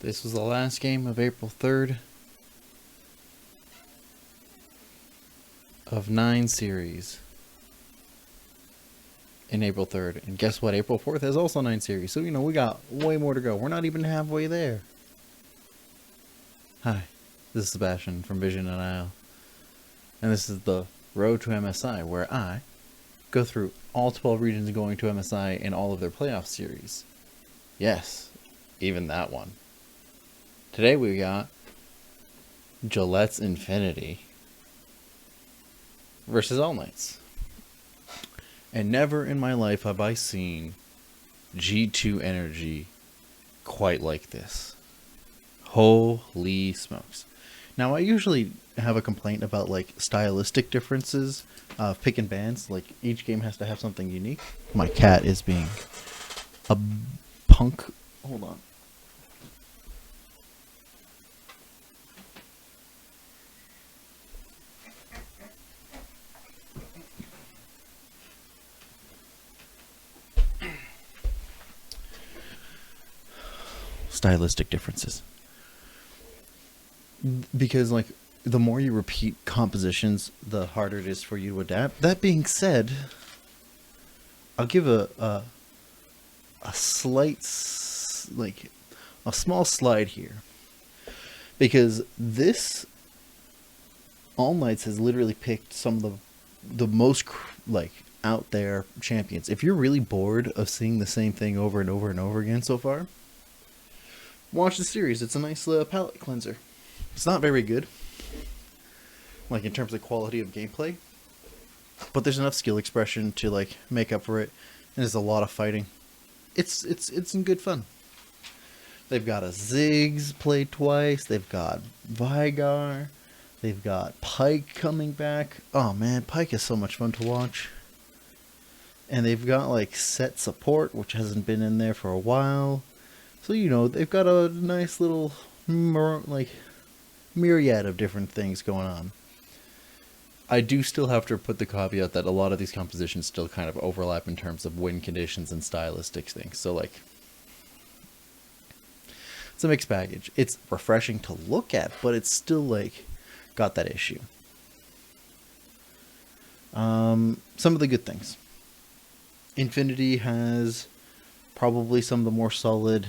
This was the last game of April 3rd of 9 series in April 3rd. And guess what? April 4th has also 9 series. So, we got way more to go. We're not even halfway there. Hi, this is Sebastian from Vision and Isle. And this is the Road to MSI, where I go through all 12 regions going to MSI in all of their playoff series. Yes, even that one. Today we got Gillette's Infinity versus All Knights. And never in my life have I seen G2 energy quite like this. Holy smokes. Now, I usually have a complaint about stylistic differences of pick and bans. Like, each game has to have something unique. My cat is being a punk. Hold on. Stylistic differences. Because, the more you repeat compositions, the harder it is for you to adapt. That being said, I'll give a slight, a small slide here. Because this All Knights has literally picked some of the most, out there champions. If you're really bored of seeing the same thing over and over and over again so far, watch the series. It's a nice palate cleanser. It's not very good, in terms of quality of gameplay, but there's enough skill expression to make up for it, and there's a lot of fighting. It's some good fun. They've got a Ziggs played twice. They've got Vigar. They've got Pyke coming back. Oh man, Pyke is so much fun to watch. And they've got set support, which hasn't been in there for a while. So they've got a nice little myriad of different things going on. I do still have to put the caveat that a lot of these compositions still kind of overlap in terms of win conditions and stylistic things. So it's a mixed baggage. It's refreshing to look at, but it's still got that issue. Some of the good things. Infinity has probably some of the more solid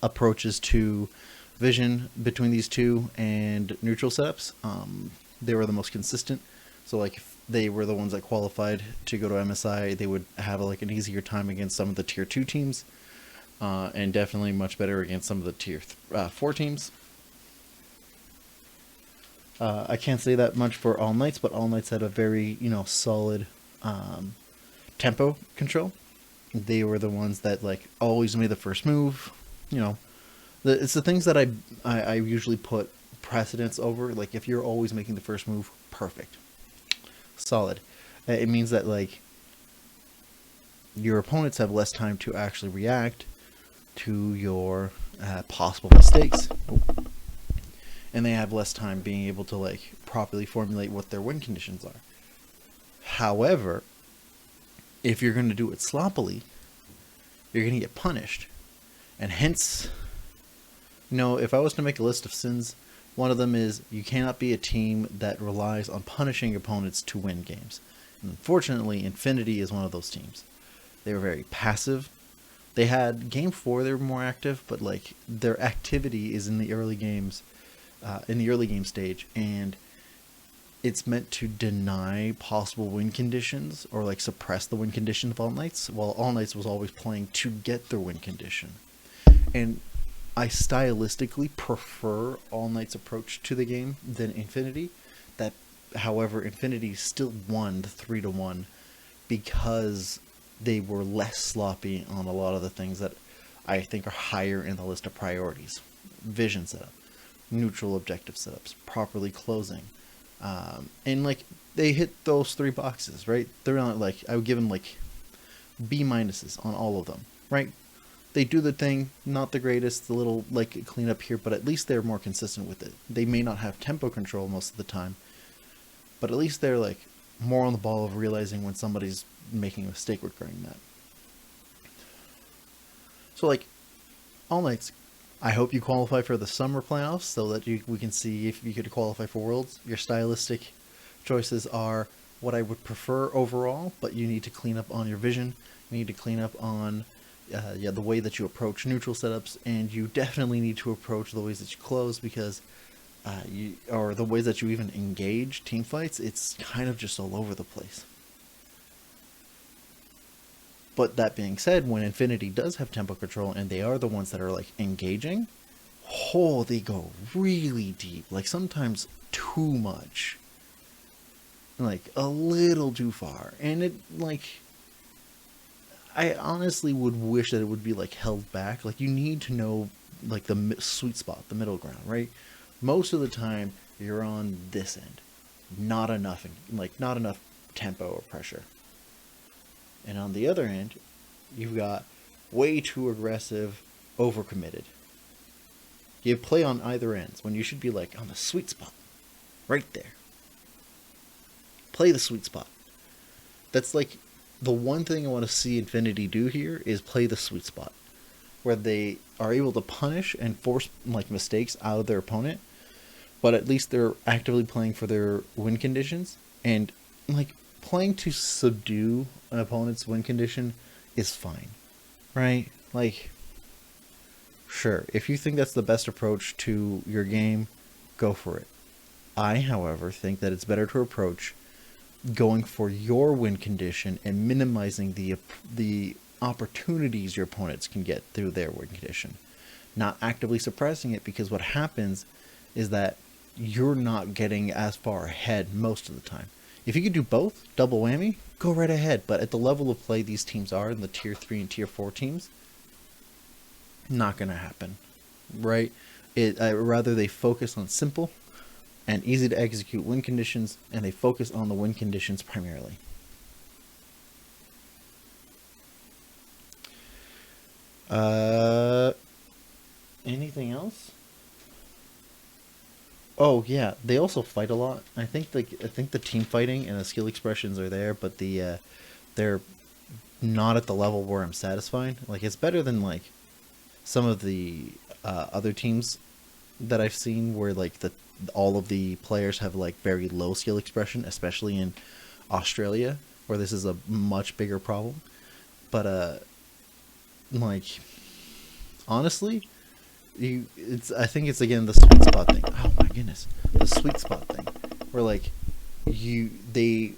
approaches to vision between these two and neutral setups. They were the most consistent. So if they were the ones that qualified to go to MSI, they would have an easier time against some of the tier 2 teams, and definitely much better against some of the tier 4 teams. I can't say that much for All Knights, but All Knights had a very solid tempo control. They were the ones that always made the first move. It's the things that I usually put precedence over. If you're always making the first move, perfect, solid. It means that your opponents have less time to actually react to your possible mistakes, and they have less time being able to properly formulate what their win conditions are. However, if you're going to do it sloppily, you're going to get punished. And hence, if I was to make a list of sins, one of them is you cannot be a team that relies on punishing opponents to win games. And unfortunately, Infinity is one of those teams. They were very passive. They had Game 4, they were more active, but their activity is in the early games, in the early game stage, and it's meant to deny possible win conditions or suppress the win condition of All Knights, while All Knights was always playing to get their win condition. And I stylistically prefer All Knights' approach to the game than Infinity. That, however, Infinity still won 3-1 because they were less sloppy on a lot of the things that I think are higher in the list of priorities. Vision setup, neutral objective setups, properly closing. And they hit those 3 boxes, right? They're not I would give them B minuses on all of them, right? They do the thing, not the greatest, the little cleanup here, but at least they're more consistent with it. They may not have tempo control most of the time, but at least they're more on the ball of realizing when somebody's making a mistake regarding that. So All Knights, I hope you qualify for the summer playoffs so that we can see if you could qualify for Worlds. Your stylistic choices are what I would prefer overall, but you need to clean up on your vision. You need to clean up on the way that you approach neutral setups, and you definitely need to approach the ways that you close, because or the ways that you even engage team fights. It's kind of just all over the place. But that being said, when Infinity does have tempo control and they are the ones that are like engaging, oh, they go really deep. Like sometimes too much. Like a little too far. And it like, I honestly would wish that it would be like held back. Like you need to know like the sweet spot, the middle ground, right? Most of the time you're on this end. Not enough, like not enough tempo or pressure. And on the other end, you've got way too aggressive, overcommitted. You play on either ends when you should be like on the sweet spot. Right there. Play the sweet spot. That's like the one thing I want to see Infinity do here is play the sweet spot. Where they are able to punish and force like mistakes out of their opponent, but at least they're actively playing for their win conditions, and like playing to subdue an opponent's win condition is fine, right? Like, sure, if you think that's the best approach to your game, go for it. I, however, think that it's better to approach going for your win condition and minimizing the opportunities your opponents can get through their win condition, not actively suppressing it, because what happens is that you're not getting as far ahead most of the time. If you could do both, double whammy, go right ahead. But at the level of play these teams are, in the tier 3 and tier 4 teams, not going to happen, right? Rather they focus on simple and easy to execute win conditions, and they focus on the win conditions primarily. Anything else? Oh yeah, they also fight a lot. I think the team fighting and the skill expressions are there, but they're not at the level where I'm satisfied. Like it's better than like some of the other teams that I've seen where like all of the players have like very low skill expression, especially in Australia, where this is a much bigger problem. But like honestly, I think it's again the sweet spot thing. Oh my goodness, the sweet spot thing, where like they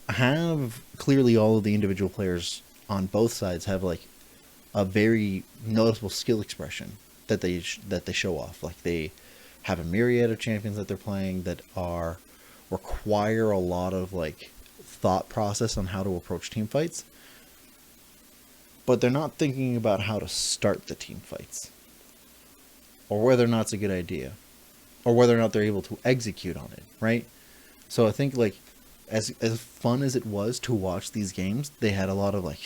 have clearly all of the individual players on both sides have like a very noticeable skill expression that they show off. Like they have a myriad of champions that they're playing that require a lot of like thought process on how to approach team fights, but they're not thinking about how to start the team fights, or whether or not it's a good idea, or whether or not they're able to execute on it, right? So I think like as fun as it was to watch these games, they had a lot of like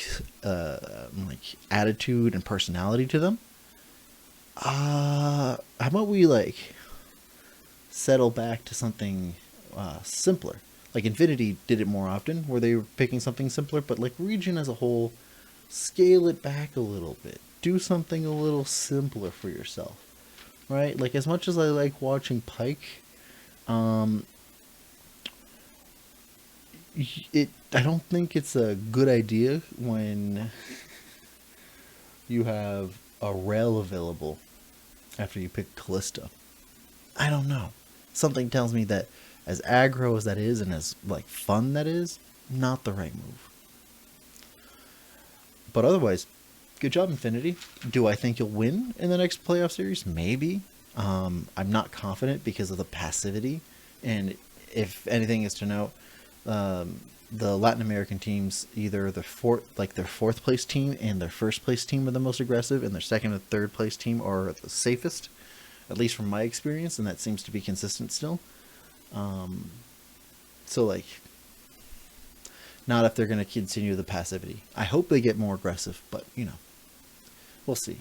attitude and personality to them. How about we like settle back to something simpler? Like Infinity did it more often, where they were picking something simpler, but like Region as a whole, scale it back a little bit. Do something a little simpler for yourself, right? Like as much as I like watching Pike, I don't think it's a good idea when you have a rail available after you pick Callista. I don't know. Something tells me that as aggro as that is and as like fun that is, not the right move. But otherwise, good job, Infinity. Do I think you'll win in the next playoff series? Maybe. I'm not confident because of the passivity. And if anything is to note, the Latin American teams, either their fourth place team and their first place team are the most aggressive, and their second and third place team are the safest, at least from my experience, and that seems to be consistent still. So like, not if they're going to continue the passivity. I hope they get more aggressive, but you know, we'll see.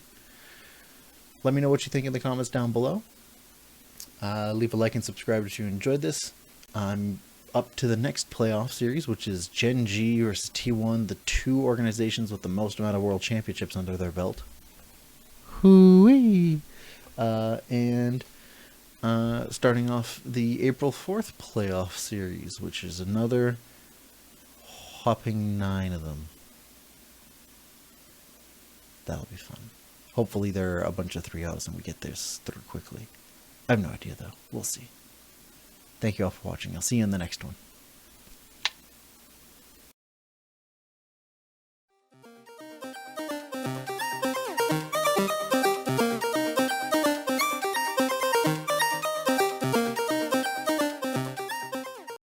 Let me know what you think in the comments down below. Leave a like and subscribe if you enjoyed this. I'm up to the next playoff series, which is Gen G versus T1, the two organizations with the most amount of world championships under their belt. Hooey! and starting off the April 4th playoff series, which is another whopping 9 of them. That'll be fun. Hopefully there are a bunch of 3-0s and we get this through quickly. I have no idea though. We'll see. Thank you all for watching. I'll see you in the next one.